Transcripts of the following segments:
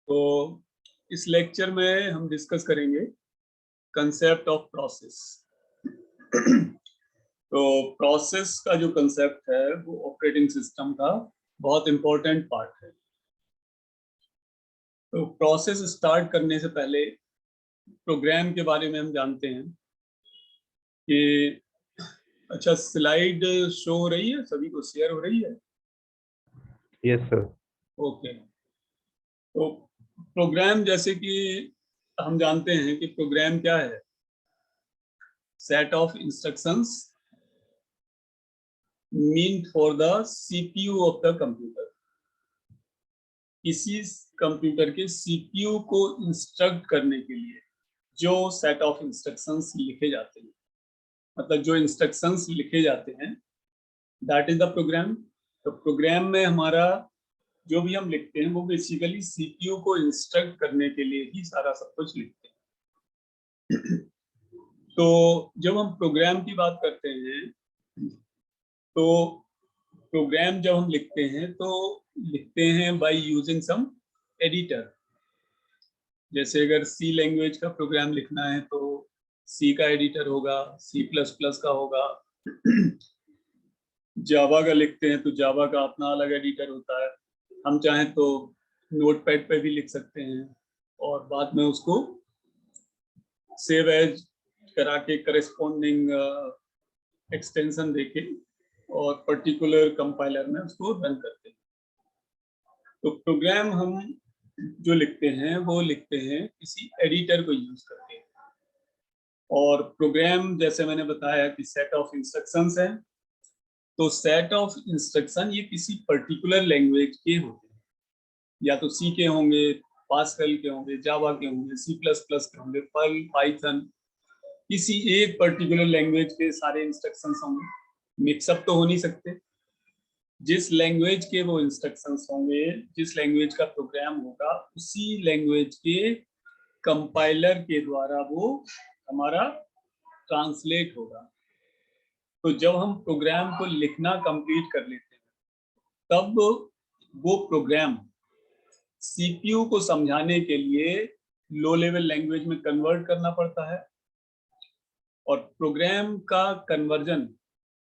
तो इस लेक्चर में हम डिस्कस करेंगे कंसेप्ट ऑफ प्रोसेस। तो प्रोसेस का जो कंसेप्ट है वो ऑपरेटिंग सिस्टम का बहुत इंपॉर्टेंट पार्ट है। तो प्रोसेस स्टार्ट करने से पहले प्रोग्राम के बारे में हम जानते हैं कि अच्छा, स्लाइड शो हो रही है, सभी को शेयर हो रही है? Yes sir. ओके। तो प्रोग्राम, जैसे कि हम जानते हैं कि प्रोग्राम क्या है? Set of instructions mean for the CPU of the computer. किसी कंप्यूटर के सीपीयू को इंस्ट्रक्ट करने के लिए जो सेट ऑफ इंस्ट्रक्शंस लिखे जाते हैं, मतलब जो इंस्ट्रक्शंस लिखे जाते हैं, दैट इज द प्रोग्राम। तो प्रोग्राम में हमारा जो भी हम लिखते हैं वो बेसिकली सीपीयू को इंस्ट्रक्ट करने के लिए ही सारा सब कुछ लिखते हैं। तो जब हम प्रोग्राम की बात करते हैं तो प्रोग्राम जब हम लिखते हैं तो लिखते हैं बाय यूजिंग सम एडिटर। जैसे अगर सी लैंग्वेज का प्रोग्राम लिखना है तो सी का एडिटर होगा, सी प्लस प्लस का होगा। जावा का लिखते हैं तो जावा का अपना अलग एडिटर होता है। हम चाहें तो नोटपैड पे भी लिख सकते हैं और बाद में उसको सेव एज करा के करेस्पॉन्डिंग एक्सटेंशन देके और पर्टिकुलर कंपाइलर में उसको रन करते हैं। तो प्रोग्राम हम जो लिखते हैं वो लिखते हैं किसी एडिटर को यूज करके। और प्रोग्राम, जैसे मैंने बताया कि सेट ऑफ इंस्ट्रक्शंस हैं, तो सेट ऑफ इंस्ट्रक्शन ये किसी पर्टिकुलर लैंग्वेज के होते हैं, या तो सी के होंगे, पास्कल के होंगे, जावा के होंगे, सी प्लस प्लस के होंगे, पर्ल, पाइथन, किसी एक पर्टिकुलर लैंग्वेज के सारे इंस्ट्रक्शंस होंगे। मिक्सअप तो हो नहीं सकते। जिस लैंग्वेज के वो इंस्ट्रक्शंस होंगे, जिस लैंग्वेज का प्रोग्राम होगा, उसी लैंग्वेज के कंपाइलर के द्वारा वो हमारा ट्रांसलेट होगा। तो जब हम प्रोग्राम को लिखना कंप्लीट कर लेते हैं तब वो प्रोग्राम सीपीयू को समझाने के लिए लो लेवल लैंग्वेज में कन्वर्ट करना पड़ता है। और प्रोग्राम का कन्वर्जन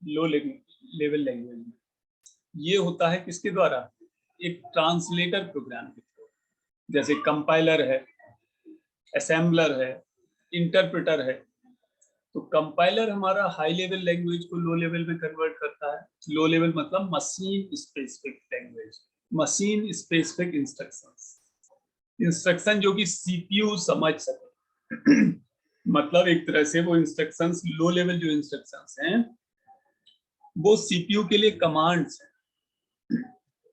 लो लेवल लैंग्वेज में ये होता है किसके द्वारा? एक ट्रांसलेटर प्रोग्राम के थ्रू। जैसे कंपाइलर है, असेंबलर है, इंटरप्रेटर है। तो कंपाइलर हमारा हाई लेवल लैंग्वेज को लो लेवल में कन्वर्ट करता है। लो लेवल मतलब machine specific language, machine specific instructions, instruction जो कि सीपीयू समझ सके। मतलब एक तरह से वो इंस्ट्रक्शंस, लो लेवल जो इंस्ट्रक्शंस हैं वो सीपीयू के लिए कमांड्स हैं।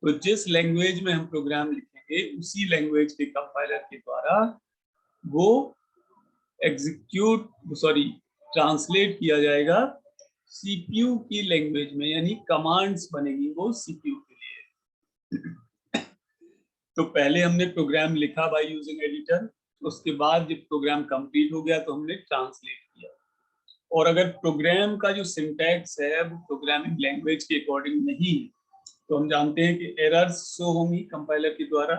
तो जिस लैंग्वेज में हम प्रोग्राम लिखेंगे उसी लैंग्वेज के कंपाइलर के द्वारा वो ट्रांसलेट किया जाएगा सीपीयू की लैंग्वेज में, यानी कमांड्स बनेगी वो सीपीयू के लिए। तो पहले हमने प्रोग्राम लिखा बाय यूजिंग एडिटर, उसके बाद जब प्रोग्राम कंप्लीट हो गया तो हमने ट्रांसलेट किया। और अगर प्रोग्राम का जो सिंटैक्स है वो प्रोग्रामिंग लैंग्वेज के अकॉर्डिंग नहीं है तो हम जानते हैं कि एरर्स शो होंगी कंपाइलर के द्वारा।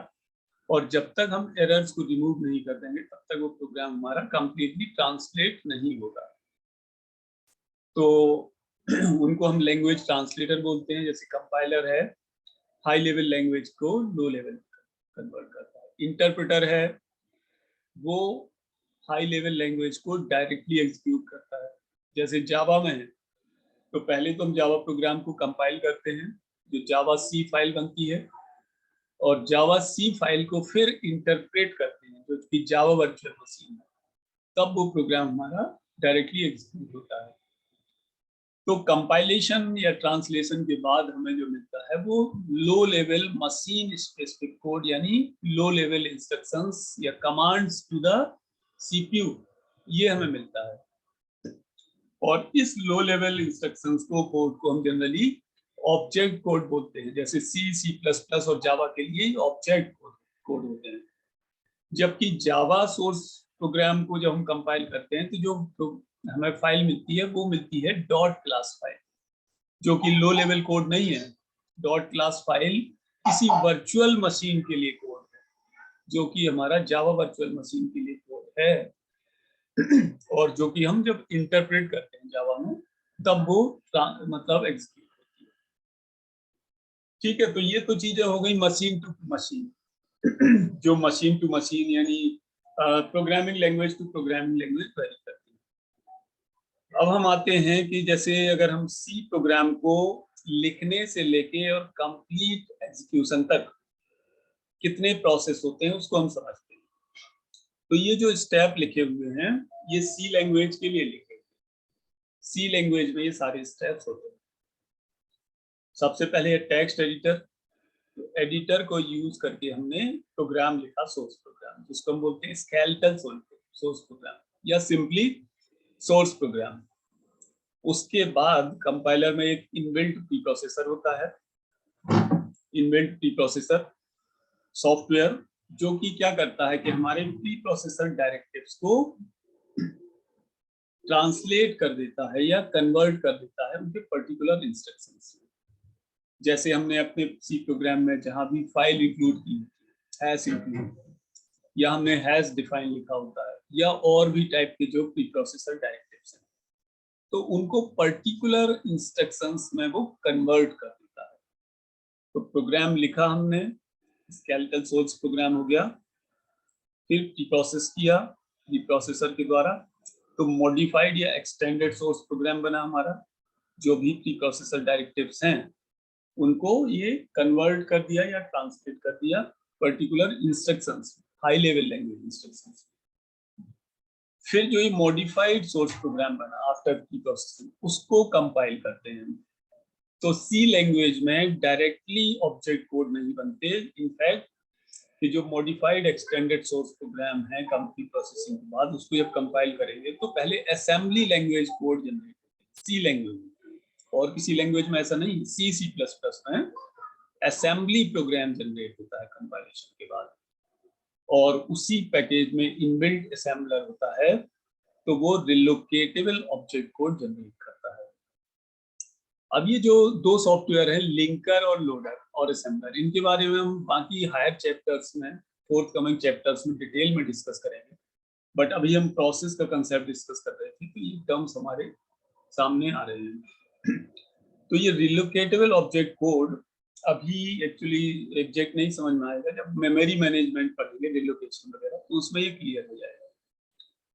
और जब तक हम एरर्स को रिमूव नहीं कर देंगे तब तक वो प्रोग्राम हमारा कंप्लीटली ट्रांसलेट नहीं होगा। तो उनको हम लैंग्वेज ट्रांसलेटर बोलते हैं। जैसे कंपाइलर है, हाई लेवल लैंग्वेज को लो लेवल कन्वर्ट करता है। इंटरप्रेटर है, वो हाई लेवल लैंग्वेज को डायरेक्टली एग्जीक्यूट करता है। जैसे जावा में है तो पहले तो हम जावा प्रोग्राम को कंपाइल करते हैं, जो जावा सी फाइल बनती है, और जावा सी फाइल को फिर इंटरप्रेट करते हैं जो कि जावा वर्चुअल मशीन है, तब वो प्रोग्राम हमारा डायरेक्टली एग्जीक्यूट होता है। तो कंपाइलेशन या ट्रांसलेशन के बाद हमें जो मिलता है वो low level machine specific code, यानी लो लेवल इंस्ट्रक्शंस या कमांड्स टू द सीपीयू, ये हमें मिलता है। और इस लो लेवल इंस्ट्रक्शंस को, कोड को हम जनरली ऑब्जेक्ट कोड बोलते हैं। जैसे सी, सी प्लस प्लस और जावा के लिए ऑब्जेक्ट कोड होते हैं। जबकि जावा सोर्स प्रोग्राम को जब हम कंपाइल करते हैं तो जो हमें फाइल मिलती है वो मिलती है डॉट क्लास फाइल, जो कि लो लेवल कोड नहीं है। डॉट क्लास फाइल किसी वर्चुअल मशीन के लिए कोड है। जो कि हमारा जावा वर्चुअल मशीन के लिए कोड है और जो कि हम जब इंटरप्रेट करते हैं जावा में तब वो मतलब एग्जीक्यूट होती है। ठीक है, तो ये तो चीजें हो गई मशीन टू मशीन जो मशीन टू मशीन यानी programming language to programming language vary करती है। अब हम आते हैं कि जैसे अगर हम सी प्रोग्राम को लिखने से लेके और कंप्लीट एग्जीक्यूशन तक कितने प्रोसेस होते हैं उसको हम समझते हैं। तो ये जो स्टेप लिखे हुए हैं ये सी लैंग्वेज के लिए लिखे हुए हैं। सी लैंग्वेज में ये सारे स्टेप्स होते हैं। सबसे पहले टेक्स्ट एडिटर, एडिटर को यूज करके हमने प्रोग्राम लिखा, सोर्स प्रोग्राम, जिसको हम बोलते हैं स्केलेटल सोर्स प्रोग्राम या सिंपली सोर्स प्रोग्राम। उसके बाद कंपाइलर में एक इनबिल्ट प्री प्रोसेसर होता है, इनबिल्ट प्री प्रोसेसर सॉफ्टवेयर, जो कि क्या करता है कि हमारे प्री प्रोसेसर डायरेक्टिव्स को ट्रांसलेट कर देता है या कन्वर्ट कर देता है उनके पर्टिकुलर इंस्ट्रक्शंस में। जैसे हमने अपने सी प्रोग्राम में जहां भी फाइल इंक्लूड की, हैश इंक्लूड, या हमने हैश डिफाइन लिखा होता है, या और भी टाइप के जो प्री प्रोसेसर डायरेक्टिव्स हैं, तो उनको पर्टिकुलर इंस्ट्रक्शंस में वो कन्वर्ट कर देता है। तो प्रोग्राम लिखा हमने, स्केलेटल सोर्स प्रोग्राम हो गया, फिर प्री प्रोसेस किया प्री प्रोसेसर के द्वारा, तो मॉडिफाइड या एक्सटेंडेड सोर्स प्रोग्राम बना हमारा। जो भी प्री प्रोसेसर डायरेक्टिव्स हैं उनको ये कन्वर्ट कर दिया या ट्रांसलेट कर दिया particular instructions, high level language instructions. फिर जो ये मॉडिफाइड सोर्स प्रोग्राम बना आफ्टर प्री प्रोसेसिंग, उसको कंपाइल करते हैं। तो सी लैंग्वेज में डायरेक्टली ऑब्जेक्ट कोड नहीं बनते, इनफैक्ट कि जो मॉडिफाइड एक्सटेंडेड सोर्स प्रोग्राम है कंप्लीट प्रोसेसिंग के बाद उसको जब कंपाइल करेंगे तो पहले असेंबली लैंग्वेज कोड जनरेट होते हैं सी लैंग्वेज में। और किसी लैंग्वेज में ऐसा नहीं, सी प्लस प्लस में असेंबली प्रोग्राम जनरेट होता है कंपाइलेशन के बाद, और उसी पैकेज में इनबिल्ट असेंबलर होता है, तो वो रिलोकेटेबल ऑब्जेक्ट कोड जनरेट करता है। अब ये जो दो सॉफ्टवेयर है, लिंकर और लोडर और असेंबलर, इनके बारे में हम बाकी हायर चैप्टर्स में, फोर्थ कमिंग चैप्टर्स में डिटेल में डिस्कस करेंगे, बट अभी हम प्रोसेस का कंसेप्ट डिस्कस कर रहे थे, तो ये टर्म्स हमारे सामने आ रहे हैं। तो ये रिलोकेटेबल ऑब्जेक्ट कोड अभी एक्चुअली एग्जैक्ट नहीं समझ में आएगा, जब मेमोरी मैनेजमेंट पढ़ेंगे रिलोकेशन वगैरह तो उसमें ये क्लियर हो जाएगा।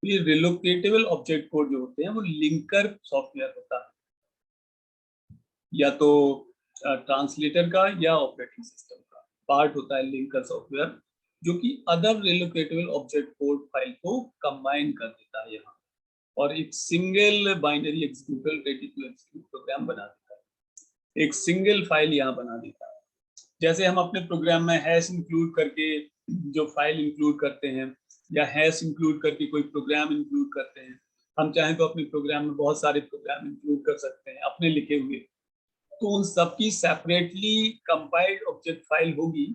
तो ये रिलोकेटेबल ऑब्जेक्ट कोड जो होते हैं वो लिंकर सॉफ्टवेयर होता है, या तो ट्रांसलेटर का या ऑपरेटिंग सिस्टम का पार्ट होता है लिंकर सॉफ्टवेयर, जो कि other relocatable object code file को कंबाइन कर देता है यहाँ, और एक single binary executable ready to execute program बना देता है, एक सिंगल फाइल यहाँ बना देता है। जैसे हम अपने प्रोग्राम में हैश इंक्लूड करके जो फाइल इंक्लूड करते हैं, या हैश इंक्लूड करके कोई प्रोग्राम इंक्लूड करते हैं, हम चाहें तो अपने प्रोग्राम में बहुत सारे प्रोग्राम इंक्लूड कर सकते हैं अपने लिखे हुए, तो उन सबकी सेपरेटली कंपाइल्ड ऑब्जेक्ट फाइल होगी।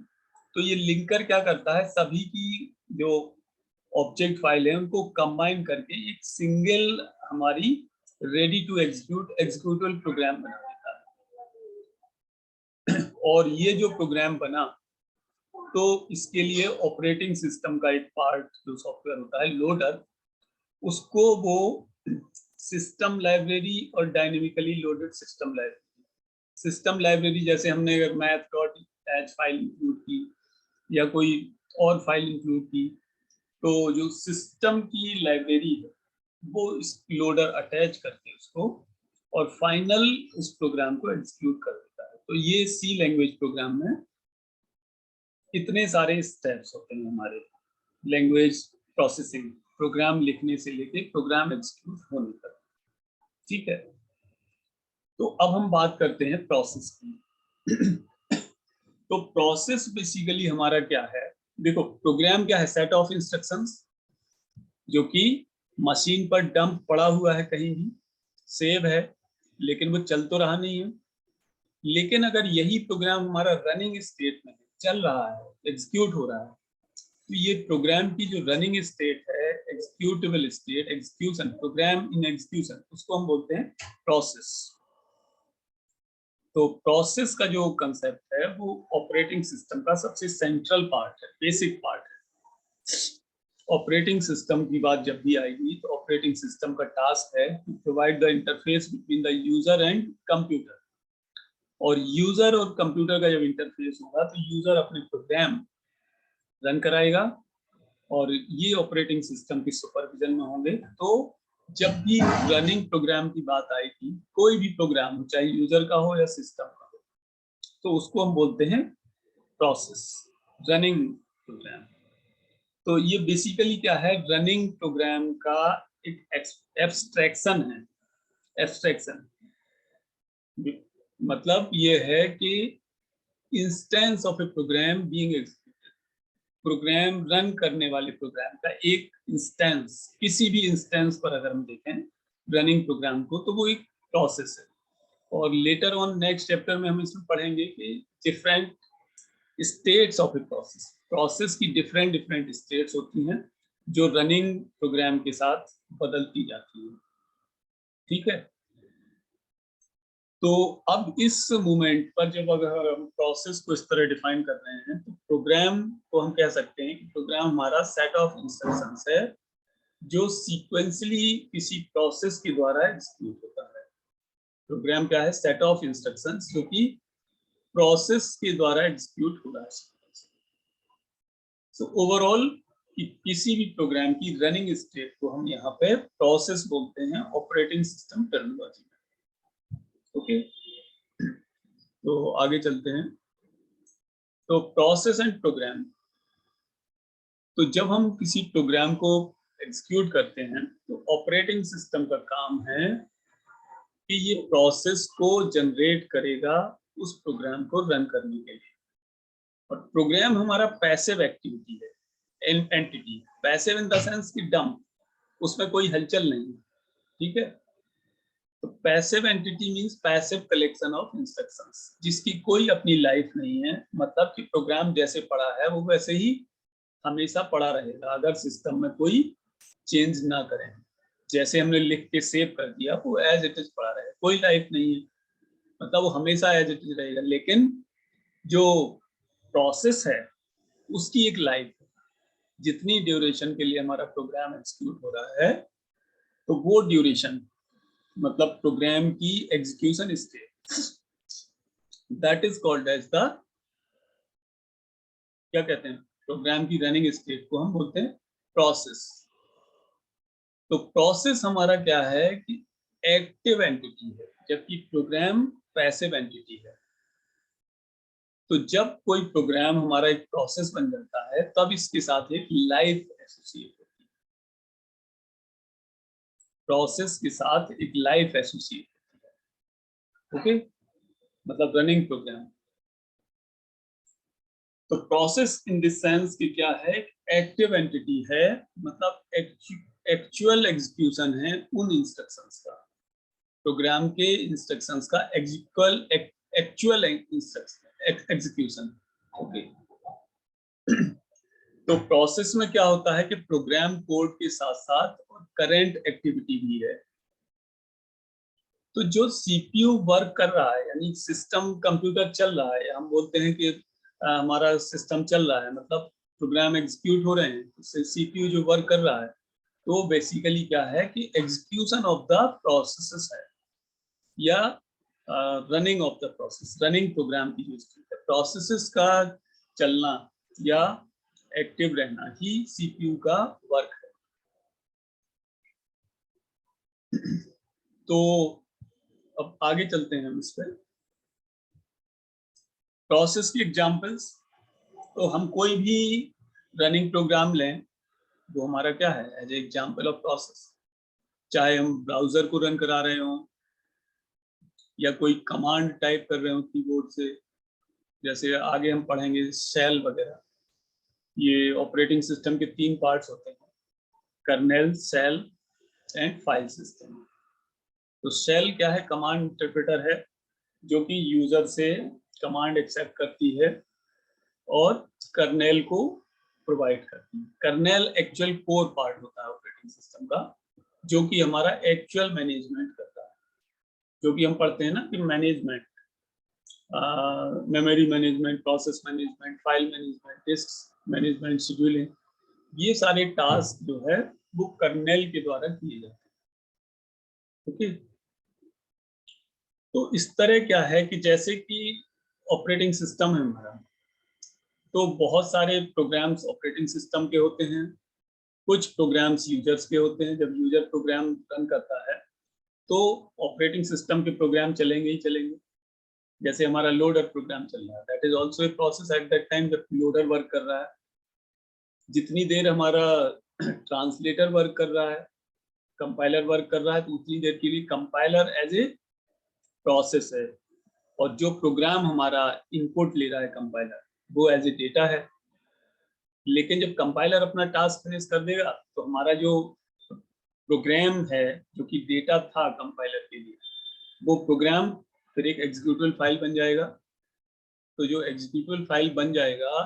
तो ये लिंकर क्या करता है, सभी की जो ऑब्जेक्ट फाइल है उनको कंबाइन करके एक सिंगल हमारी ready to execute executable program बना देता है। और ये जो प्रोग्राम बना, तो इसके लिए ऑपरेटिंग सिस्टम का एक पार्ट जो सॉफ्टवेयर होता है लोडर, उसको वो सिस्टम लाइब्रेरी और dynamically loaded system library, system library जैसे हमने अगर math.h फाइल इंक्लूड की या कोई और फाइल इंक्लूड की, तो जो सिस्टम की लाइब्रेरी है वो इस लोडर अटैच करके उसको और फाइनल उस प्रोग्राम को एग्जीक्यूट कर देता है। तो ये सी लैंग्वेज प्रोग्राम में इतने सारे स्टेप्स होते हैं हमारे लैंग्वेज प्रोसेसिंग, प्रोग्राम लिखने से लेके प्रोग्राम एग्जीक्यूट होने तक। ठीक है, तो अब हम बात करते हैं प्रोसेस की। तो प्रोसेस बेसिकली हमारा क्या है, देखो प्रोग्राम क्या है, सेट ऑफ इंस्ट्रक्शंस जो कि मशीन पर डंप पड़ा हुआ है, कहीं भी सेव है, लेकिन वो चल तो रहा नहीं है। लेकिन अगर यही प्रोग्राम हमारा रनिंग स्टेट में चल रहा है, एग्जीक्यूट हो रहा है, तो ये प्रोग्राम की जो रनिंग स्टेट है, executable state, execution, program in execution, उसको हम बोलते हैं प्रोसेस। तो प्रोसेस का जो कंसेप्ट है वो ऑपरेटिंग सिस्टम का सबसे सेंट्रल पार्ट है, बेसिक पार्ट है। ऑपरेटिंग सिस्टम की बात जब भी आएगी तो ऑपरेटिंग सिस्टम का टास्क है to provide the interface between the user and computer. और यूजर और कंप्यूटर का जब इंटरफेस होगा तो यूजर अपने प्रोग्राम रन कराएगा और ये ऑपरेटिंग सिस्टम की सुपरविजन में होंगे। तो जब भी रनिंग प्रोग्राम की बात आएगी, कोई भी प्रोग्राम हो, चाहे यूजर का हो या सिस्टम का हो, तो उसको हम बोलते हैं प्रोसेस, रनिंग प्रोग्राम। तो ये बेसिकली क्या है, रनिंग प्रोग्राम का एक एब्स्ट्रैक्शन है। एब्स्ट्रैक्शन मतलब ये है कि instance of a program being executed, program run करने वाले प्रोग्राम का एक इंस्टेंस, किसी भी इंस्टेंस पर अगर हम देखें रनिंग प्रोग्राम को, तो वो एक प्रोसेस है। और लेटर ऑन नेक्स्ट चैप्टर में हम इसमें पढ़ेंगे कि different states of a process, process की डिफरेंट डिफरेंट स्टेट्स होती हैं जो रनिंग प्रोग्राम के साथ बदलती जाती हैं। ठीक है, तो अब इस मोमेंट पर जब अगर हम प्रोसेस को इस तरह डिफाइन कर रहे हैं तो प्रोग्राम को हम कह सकते हैं कि प्रोग्राम हमारा सेट ऑफ इंस्ट्रक्शंस है जो सीक्वेंसली किसी प्रोसेस के द्वारा एग्जीक्यूट होता है। प्रोग्राम क्या है, सेट ऑफ इंस्ट्रक्शंस जो कि प्रोसेस के द्वारा एग्जीक्यूट हो रहा है। सो ओवरऑल किसी भी प्रोग्राम की रनिंग स्टेट को हम यहाँ पे प्रोसेस बोलते हैं ऑपरेटिंग सिस्टम टर्मिनोलॉजी में। ओके, तो आगे चलते हैं। तो प्रोसेस एंड प्रोग्राम, तो जब हम किसी प्रोग्राम को एग्जीक्यूट करते हैं तो ऑपरेटिंग सिस्टम का काम है कि ये प्रोसेस को जनरेट करेगा उस प्रोग्राम को रन करने के लिए। और प्रोग्राम हमारा पैसिव एक्टिविटी है, entity, passive in the sense कि डम, उसमें कोई हलचल नहीं। ठीक है, तो passive entity means passive collection of instructions, जिसकी कोई अपनी लाइफ नहीं है। मतलब कि प्रोग्राम जैसे पड़ा है वो वैसे ही हमेशा पड़ा रहेगा अगर सिस्टम में कोई चेंज ना करें। जैसे हमने लिख के सेव कर दिया वो एज इट इज पड़ा रहेगा, कोई लाइफ नहीं है, मतलब वो हमेशा एज इट इज रहेगा। लेकिन जो प्रोसेस है उसकी एक लाइफ है, जितनी ड्यूरेशन के लिए हमारा प्रोग्राम एग्जीक्यूट हो रहा है, तो वो ड्यूरेशन मतलब प्रोग्राम की execution state, that is called as the, क्या कहते हैं, प्रोग्राम की रनिंग स्टेट को हम बोलते हैं प्रोसेस। तो प्रोसेस हमारा क्या है कि एक्टिव एंटिटी है, जबकि प्रोग्राम पैसिव एंटिटी है। तो जब कोई प्रोग्राम हमारा एक प्रोसेस बन जाता है तब इसके साथ एक लाइफ एसोसिएट होती है, प्रोसेस के साथ एक लाइफ एसोसिएट होती है। ओके, मतलब रनिंग प्रोग्राम। तो प्रोसेस इन दिस सेंस कि क्या है, एक्टिव एंटिटी है, मतलब एक्चुअल एग्जीक्यूशन है उन इंस्ट्रक्शंस का, प्रोग्राम के इंस्ट्रक्शंस का एक्चुअल एग्जीक्यूशन। ओके, तो प्रोसेस में क्या होता है कि प्रोग्राम कोड के साथ साथ करंट एक्टिविटी भी है। तो जो सीपीयू वर्क कर रहा है, यानी सिस्टम कंप्यूटर चल रहा है, हम बोलते हैं कि हमारा सिस्टम चल रहा है, मतलब प्रोग्राम एग्जीक्यूट हो रहे हैं, तो सीपीयू जो वर्क कर रहा है तो बेसिकली क्या है कि एग्जीक्यूशन ऑफ द प्रोसेसेस है, या running of the process, running program की जो स्टेट है, प्रोसेसेस का चलना या एक्टिव रहना ही सीपीयू का वर्क है। तो अब आगे चलते हैं हम इस पर, प्रोसेस की एग्जांपल्स। तो हम कोई भी रनिंग प्रोग्राम लें, वो हमारा क्या है, एज एग्जांपल ऑफ प्रोसेस। चाहे हम ब्राउजर को रन करा रहे हो या कोई कमांड टाइप कर रहे हो कीबोर्ड से, जैसे आगे हम पढ़ेंगे शेल वगैरह। ये ऑपरेटिंग सिस्टम के 3 पार्ट्स होते हैं, kernel, shell and file system. तो शेल क्या है, कमांड इंटरप्रेटर है जो कि यूजर से कमांड एक्सेप्ट करती है और कर्नेल को प्रोवाइड करती है। कर्नेल एक्चुअल कोर पार्ट होता है ऑपरेटिंग सिस्टम का, जो कि हमारा एक्चुअल मैनेजमेंट करता है, जो कि हम पढ़ते हैं ना कि management, memory management, process management, file management, disc management, scheduling, ये सारे टास्क जो है वो कर्नेल के द्वारा किए जाते हैं। ओके, तो इस तरह क्या है कि जैसे कि ऑपरेटिंग सिस्टम है हमारा, तो बहुत सारे प्रोग्राम्स ऑपरेटिंग सिस्टम के होते हैं, कुछ प्रोग्राम्स यूजर्स के होते हैं। जब यूजर प्रोग्राम रन करता है तो ऑपरेटिंग सिस्टम के प्रोग्राम चलेंगे ही चलेंगे। जैसे हमारा लोडर प्रोग्राम चल रहा है, that is also a process at that time जब लोडर वर्क कर रहा है। जितनी देर हमारा ट्रांसलेटर वर्क कर रहा है, कंपाइलर वर्क कर रहा है, तो उतनी देर के लिए कंपाइलर एज ए प्रोसेस है, और जो प्रोग्राम हमारा इनपुट ले रहा है कंपाइलर, वो एज ए डेटा है। लेकिन जब कंपाइलर अपना टास्क फिनिश कर देगा तो हमारा जो प्रोग्राम है, जो कि डेटा था कंपाइलर के लिए, वो प्रोग्राम फिर एक एग्जीक्यूटेबल फाइल बन जाएगा। तो जो एग्जीक्यूटेबल फाइल बन जाएगा,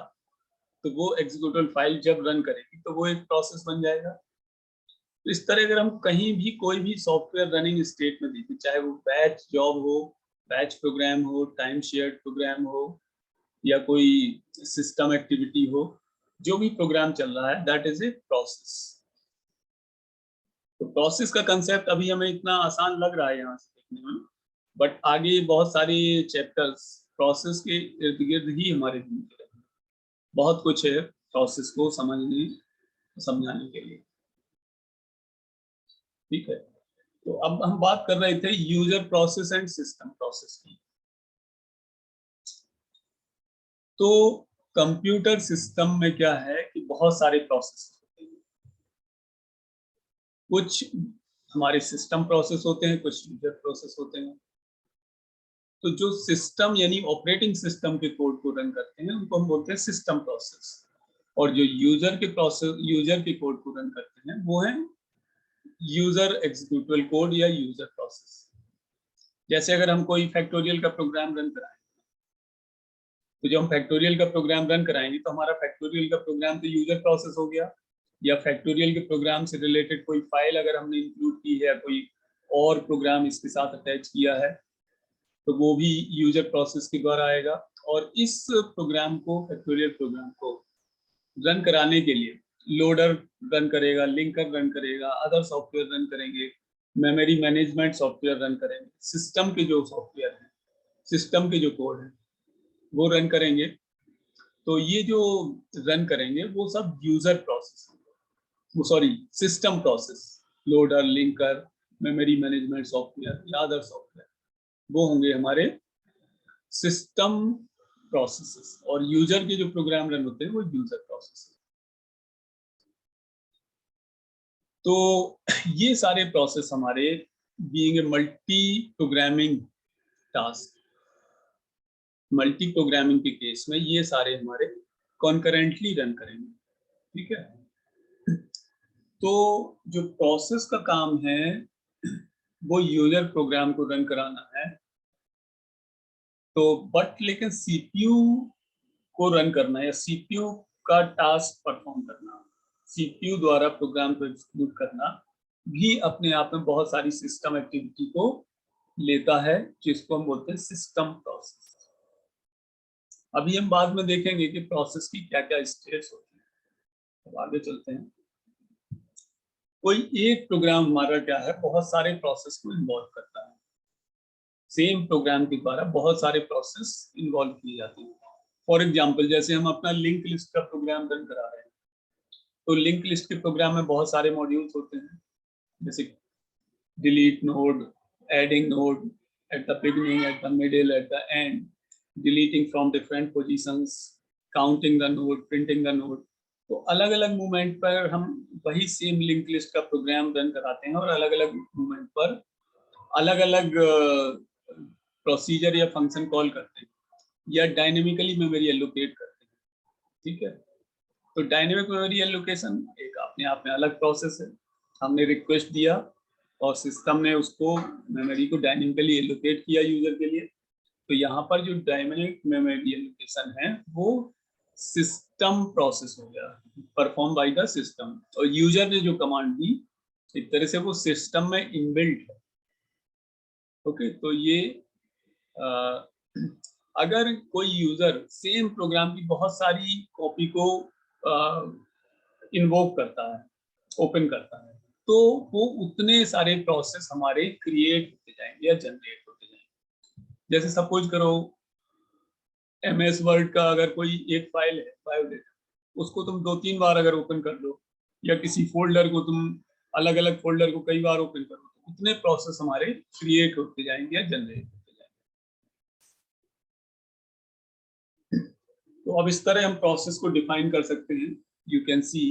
तो वो एग्जीक्यूटेबल फाइल जब रन करेगी तो वो एक प्रोसेस बन जाएगा। तो इस तरह अगर हम कहीं भी कोई भी सॉफ्टवेयर रनिंग स्टेट में देखें, चाहे वो बैच जॉब हो, बैच प्रोग्राम हो, टाइम शेयर्ड प्रोग्राम हो, या कोई सिस्टम एक्टिविटी हो, जो भी प्रोग्राम चल रहा है दैट इज ए प्रोसेस। तो प्रोसेस का कंसेप्ट अभी हमें इतना आसान लग रहा है यहाँ से देखने में, बट आगे बहुत सारे चैप्टर्स प्रोसेस के इर्द गिर्द ही हमारे घूमते रहेंगे। बहुत कुछ है प्रोसेस को समझने समझाने के लिए। ठीक है, तो अब हम बात कर रहे थे user process and system process की। तो कंप्यूटर सिस्टम में क्या है कि बहुत सारे प्रोसेस होते हैं। कुछ हमारे सिस्टम प्रोसेस होते हैं, कुछ यूजर प्रोसेस होते हैं। तो जो सिस्टम यानी ऑपरेटिंग सिस्टम के कोड को रन करते हैं उनको हम बोलते हैं सिस्टम प्रोसेस, और जो यूजर के कोड को रन करते हैं वो है यूजर एग्जीक्यूटेबल कोड या यूजर प्रोसेस। जैसे अगर हम कोई फैक्टोरियल का प्रोग्राम रन कराएं, तो जब हम फैक्टोरियल का प्रोग्राम रन कराएंगे तो हमारा फैक्टोरियल का प्रोग्राम तो यूजर प्रोसेस हो गया, या फैक्टोरियल के प्रोग्राम से रिलेटेड कोई फाइल अगर हमने इंक्लूड की है, कोई और प्रोग्राम इसके साथ अटैच किया है, तो वो भी यूजर प्रोसेस के द्वारा आएगा। और इस प्रोग्राम को, फैक्टोरियल प्रोग्राम को रन कराने के लिए लोडर रन करेगा, लिंकर रन करेगा, अदर सॉफ्टवेयर रन करेंगे, मेमोरी मैनेजमेंट सॉफ्टवेयर रन करेंगे, सिस्टम के जो सॉफ्टवेयर हैं, सिस्टम के जो कोड हैं वो रन करेंगे। तो ये जो रन करेंगे वो सब यूजर प्रोसेस, वो sorry system process, loader, linker, memory management software या अदर सॉफ्टवेयर, वो होंगे हमारे सिस्टम प्रोसेसेस। और यूजर के जो प्रोग्राम रन होते हैं वो यूजर प्रोसेस। तो ये सारे प्रोसेस हमारे being a multi programming task, multi programming के केस में ये सारे हमारे कॉन्करेंटली रन करेंगे। ठीक है, तो जो प्रोसेस का काम है वो यूजर प्रोग्राम को रन कराना है। तो बट लेकिन सीपीयू को रन करना या सीपीयू का टास्क परफॉर्म करना, सीपीयू द्वारा प्रोग्राम को एग्जीक्यूट करना भी अपने आप में बहुत सारी सिस्टम एक्टिविटी को लेता है, जिसको हम बोलते हैं सिस्टम प्रोसेस। अभी हम बाद में देखेंगे कि प्रोसेस की क्या क्या स्टेट्स होती हैं। अब आगे चलते हैं। कोई एक प्रोग्राम हमारा क्या है, बहुत सारे प्रोसेस को इन्वॉल्व करता है। सेम प्रोग्राम के द्वारा बहुत सारे प्रोसेस इन्वॉल्व किए जाते हैं। फॉर एग्जाम्पल, जैसे हम अपना लिंक लिस्ट का प्रोग्राम रन करा रहे हैं, तो लिंक लिस्ट के प्रोग्राम में बहुत सारे मॉड्यूल्स होते हैं, जैसे delete node, adding node at the beginning, at the middle, at the end, deleting from different positions, counting the node, printing the node. तो अलग अलग मोमेंट पर हम वही सेम लिंक लिस्ट का प्रोग्राम रन कराते हैं, और अलग अलग मोमेंट पर अलग अलग प्रोसीजर या फंक्शन कॉल करते हैं, या डायनेमिकली मेमोरी एलोकेट करते हैं। ठीक है, तो डायनेमिक मेमोरी एलोकेशन एक अपने आप में अलग प्रोसेस है। हमने रिक्वेस्ट दिया और सिस्टम ने उसको मेमोरी को डायनेमिकली एलोकेट किया यूजर के लिए। तो यहाँ पर जो डायनेमिक मेमोरी एलोकेशन है वो सिस्टम प्रोसेस हो गया, परफॉर्म बाय द सिस्टम। और यूजर ने जो कमांड दी, एक तरह से वो सिस्टम में इनबिल्ट है। ओके, तो ये अगर कोई यूजर सेम प्रोग्राम की बहुत सारी कॉपी को इन्वोक करता है, ओपन करता है, तो वो उतने सारे प्रोसेस हमारे क्रिएट होते जाएंगे या जनरेट होते जाएंगे। जैसे सपोज करो MS वर्ड का अगर कोई एक फाइल है बायोडेटा, उसको तुम 2-3 बार अगर ओपन कर लो, या किसी फोल्डर को तुम अलग अलग फोल्डर को कई बार ओपन करो, तो उतने प्रोसेस हमारे क्रिएट होते जाएंगे या जनरेट होते जाएंगे। तो अब इस तरह हम प्रोसेस को डिफाइन कर सकते हैं। यू कैन सी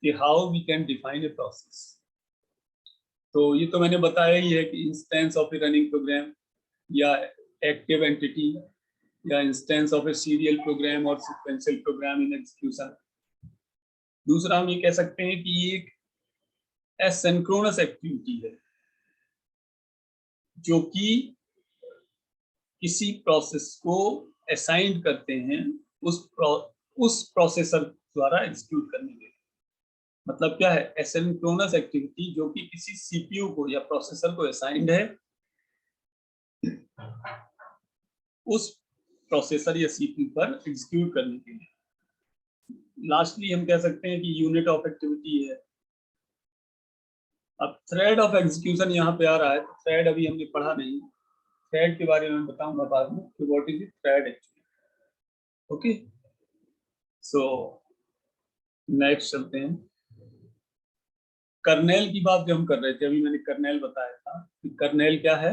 कि how we can define a process. तो ये तो मैंने बताया ही है कि instance of a running program या एक्टिव एंटिटी या instance of a serial program और सीक्वेंशियल प्रोग्राम इन एग्जीक्यूशन। दूसरा हम ये कह सकते हैं कि ये एक एसिंक्रोनस एक्टिविटी है जो कि किसी प्रोसेस को असाइन करते हैं उस प्रोसेसर द्वारा एग्जीक्यूट करने के लिए। मतलब क्या है एसिंक्रोनस एक्टिविटी, जो कि किसी सीपीयू को या प्रोसेसर को असाइंड है उस प्रोसेसर या सीपीयू पर एग्जीक्यूट करने के लिए। लास्टली हम कह सकते हैं कि यूनिट ऑफ एक्टिविटी है। अब थ्रेड ऑफ एग्जीक्यूशन यहाँ पे आ रहा है, तो थ्रेड अभी हमने पढ़ा नहीं, थ्रेड के बारे में बताऊंगा बाद में कि what is thread actually. Okay, so next चलते हैं। कर्नेल की बात जो हम कर रहे थे, अभी मैंने कर्नेल बताया था कि कर्नेल क्या है,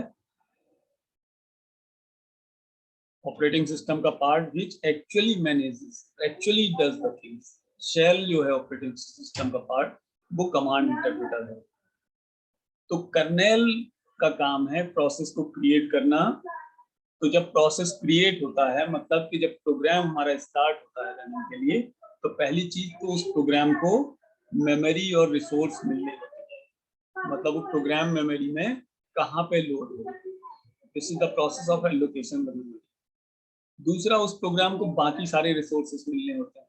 ऑपरेटिंग सिस्टम का part which actually manages, actually does the things. Shell जो है ऑपरेटिंग सिस्टम का पार्ट, वो कमांड इंटरप्रेटर है। तो कर्नेल का काम है प्रोसेस को क्रिएट करना। तो जब प्रोसेस क्रिएट होता है, मतलब कि जब प्रोग्राम हमारा स्टार्ट होता है रनिंग के लिए, तो पहली चीज तो उस प्रोग्राम को मेमोरी और रिसोर्स मिलने होते हैं। मतलब वो प्रोग्राम मेमोरी में कहाँ पे लोड हो, this is the process of allocation the memory. दूसरा, उस प्रोग्राम को बाकी सारे रिसोर्सेस मिलने होते हैं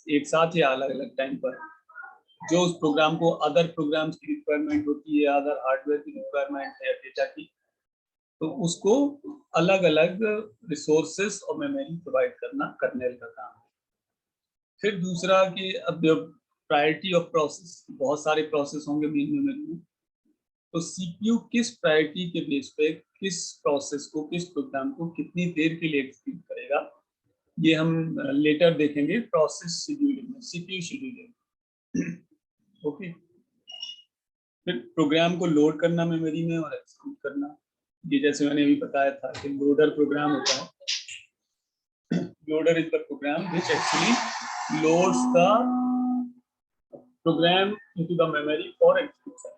एक साथ या अलग अलग टाइम पर, जो उस प्रोग्राम को अदर प्रोग्राम्स की रिक्वायरमेंट होती है, अदर हार्डवेयर की रिक्वायरमेंट है, डेटा की, तो उसको अलग अलग रिसोर्सेस और मेमोरी प्रोवाइड करना कर्नेल का काम है। फिर दूसरा कि अब प्रायोरिटी ऑफ प्रोसेस, बहुत सारे प्रोसेस होंगे मेन मेमोरी में, तो सीपीयू किस प्रायोरिटी के बेस पे किस प्रोसेस को, किस प्रोग्राम को कितनी देर के लिए एग्जीक्यूट करेगा, ये हम लेटर देखेंगे प्रोसेस शेड्यूलिंग में, सीपीयू शेड्यूलिंग। ओके, फिर प्रोग्राम को लोड करना मेमोरी में और एग्जीक्यूट करना, ये जैसे मैंने अभी बताया था कि लोडर प्रोग्राम होता है। Loader is the program which actually loads the program into the memory for execution,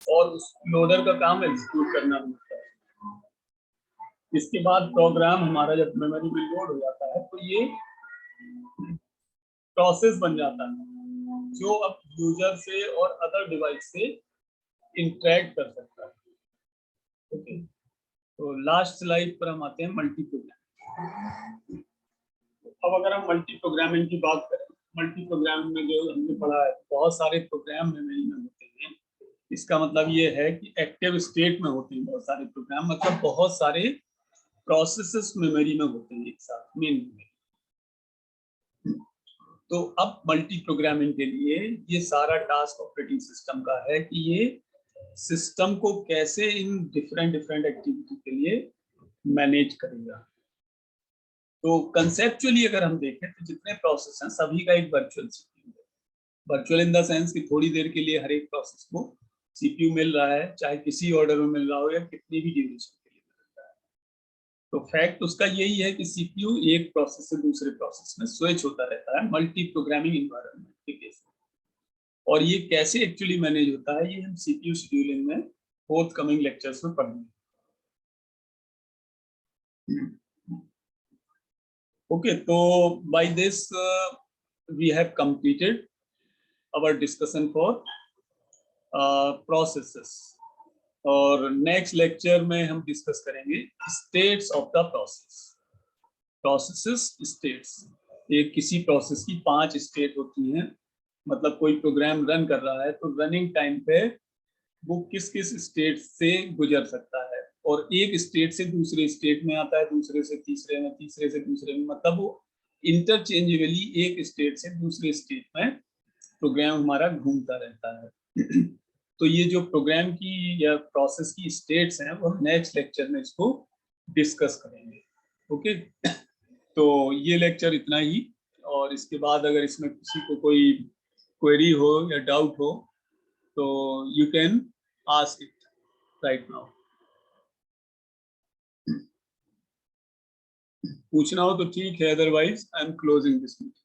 और उस लोडर का काम एग्जीक्यूट करना होता है। इसके बाद प्रोग्राम हमारा जब मेमोरी में लोड हो जाता है, तो ये प्रोसेस बन जाता है जो अब यूजर से और अदर डिवाइस से इंटरेक्ट कर सकता है। ओके, तो लास्ट स्लाइड पर हम आते हैं मल्टी प्रोग्राम। अब अगर हम मल्टी प्रोग्रामिंग की बात करें, मल्टी प्रोग्राम में जो हमने पढ़ा है, बहुत सारे प्रोग्राम मेमोरी में होते हैं। इसका मतलब ये है कि एक्टिव स्टेट में होते हैं बहुत सारे प्रोग्राम, मतलब बहुत सारे प्रोसेसेस मेमोरी में होते हैं एक साथ मेन मेमोरी। तो अब मल्टी प्रोग्रामिंग के लिए ये सारा टास्क ऑपरेटिंग सिस्टम का है कि ये सिस्टम को कैसे इन डिफरेंट एक्टिविटी के लिए मैनेज करेगा। तो कंसेप्चुअली अगर हम देखें तो जितने प्रोसेस हैं सभी का एक वर्चुअल सीपीयू है। वर्चुअल इन द सेंस कि थोड़ी देर के लिए हर एक प्रोसेस को सीपीयू मिल रहा है, चाहे किसी ऑर्डर में मिल रहा हो या कितनी भी ड्यूरेशन के लिए मिल रहा है। तो फैक्ट उसका यही है कि सीपीयू एक प्रोसेस से दूसरे प्रोसेस में स्विच होता रहता है मल्टी प्रोग्रामिंग इन्वायरमेंट के केस में। और ये कैसे एक्चुअली मैनेज होता है, ये हम सीपीयू शेड्यूलिंग में फोर्थ कमिंग लेक्चर्स में पढ़ेंगे। Okay, so by this we have completed our discussion for processes, और नेक्स्ट लेक्चर में हम डिस्कस करेंगे states of the process. Processes states, एक किसी प्रोसेस की 5 स्टेट होती हैं। मतलब कोई प्रोग्राम रन कर रहा है तो रनिंग टाइम पे वो किस किस स्टेट से गुजर सकता है, और एक स्टेट से दूसरे स्टेट में आता है, दूसरे से तीसरे में, तीसरे से दूसरे में, मतलब वो इंटरचेंजेबली एक स्टेट से दूसरे स्टेट में प्रोग्राम हमारा घूमता रहता है। तो ये जो प्रोग्राम की या प्रोसेस की स्टेट्स हैं वो नेक्स्ट लेक्चर में इसको डिस्कस करेंगे। ओके, तो ये लेक्चर इतना ही, और इसके बाद अगर इसमें किसी को कोई क्वेरी हो या डाउट हो तो you can ask it right now. पूछना हो तो ठीक है, otherwise I am closing this meeting.